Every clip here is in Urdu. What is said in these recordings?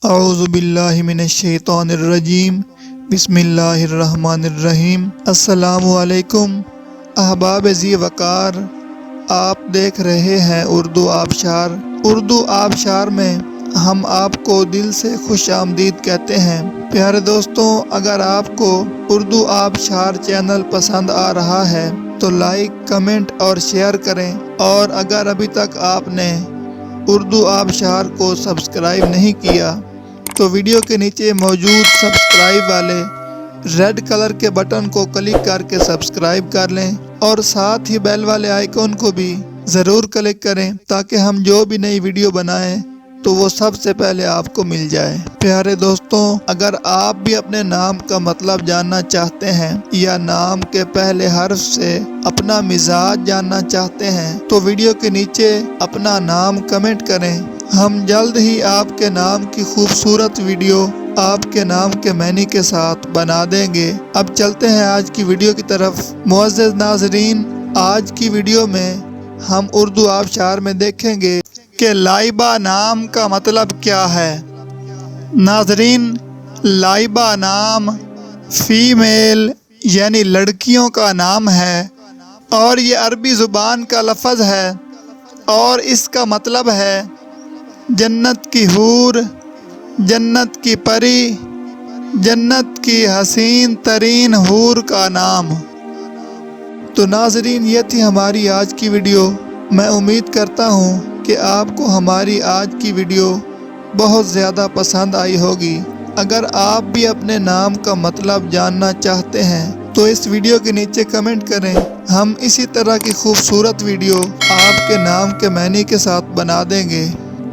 اعوذ باللہ من الشیطان الرجیم، بسم اللہ الرحمن الرحیم۔ السلام علیکم احباب ذی وقار، آپ دیکھ رہے ہیں اردو آبشار۔ اردو آبشار میں ہم آپ کو دل سے خوش آمدید کہتے ہیں۔ پیارے دوستوں، اگر آپ کو اردو آبشار چینل پسند آ رہا ہے تو لائک، کمنٹ اور شیئر کریں، اور اگر ابھی تک آپ نے اردو آبشار کو سبسکرائب نہیں کیا تو ویڈیو کے نیچے موجود سبسکرائب والے ریڈ کلر کے بٹن کو کلک کر کے سبسکرائب کر لیں، اور ساتھ ہی بیل والے آئیکن کو بھی ضرور کلک کریں تاکہ ہم جو بھی نئی ویڈیو بنائیں تو وہ سب سے پہلے آپ کو مل جائے۔ پیارے دوستوں، اگر آپ بھی اپنے نام کا مطلب جاننا چاہتے ہیں یا نام کے پہلے حرف سے اپنا مزاج جاننا چاہتے ہیں تو ویڈیو کے نیچے اپنا نام کمنٹ کریں۔ ہم جلد ہی آپ کے نام کی خوبصورت ویڈیو آپ کے نام کے معنی کے ساتھ بنا دیں گے۔ اب چلتے ہیں آج کی ویڈیو کی طرف۔ معزز ناظرین، آج کی ویڈیو میں ہم اردو آبشار میں دیکھیں گے کہ لائبہ نام کا مطلب کیا ہے۔ ناظرین، لائبہ نام فیمیل یعنی لڑکیوں کا نام ہے، اور یہ عربی زبان کا لفظ ہے، اور اس کا مطلب ہے جنت کی حور، جنت کی پری، جنت کی حسین ترین حور کا نام۔ تو ناظرین، یہ تھی ہماری آج کی ویڈیو۔ میں امید کرتا ہوں کہ آپ کو ہماری آج کی ویڈیو بہت زیادہ پسند آئی ہوگی۔ اگر آپ بھی اپنے نام کا مطلب جاننا چاہتے ہیں تو اس ویڈیو کے نیچے کمنٹ کریں۔ ہم اسی طرح کی خوبصورت ویڈیو آپ کے نام کے معنی کے ساتھ بنا دیں گے۔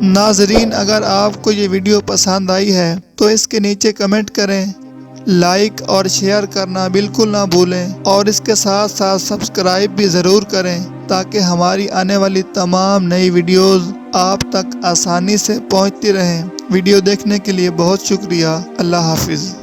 ناظرین، اگر آپ کو یہ ویڈیو پسند آئی ہے تو اس کے نیچے کمنٹ کریں، لائک اور شیئر کرنا بالکل نہ بھولیں، اور اس کے ساتھ ساتھ سبسکرائب بھی ضرور کریں تاکہ ہماری آنے والی تمام نئی ویڈیوز آپ تک آسانی سے پہنچتی رہیں۔ ویڈیو دیکھنے کے لیے بہت شکریہ۔ اللہ حافظ۔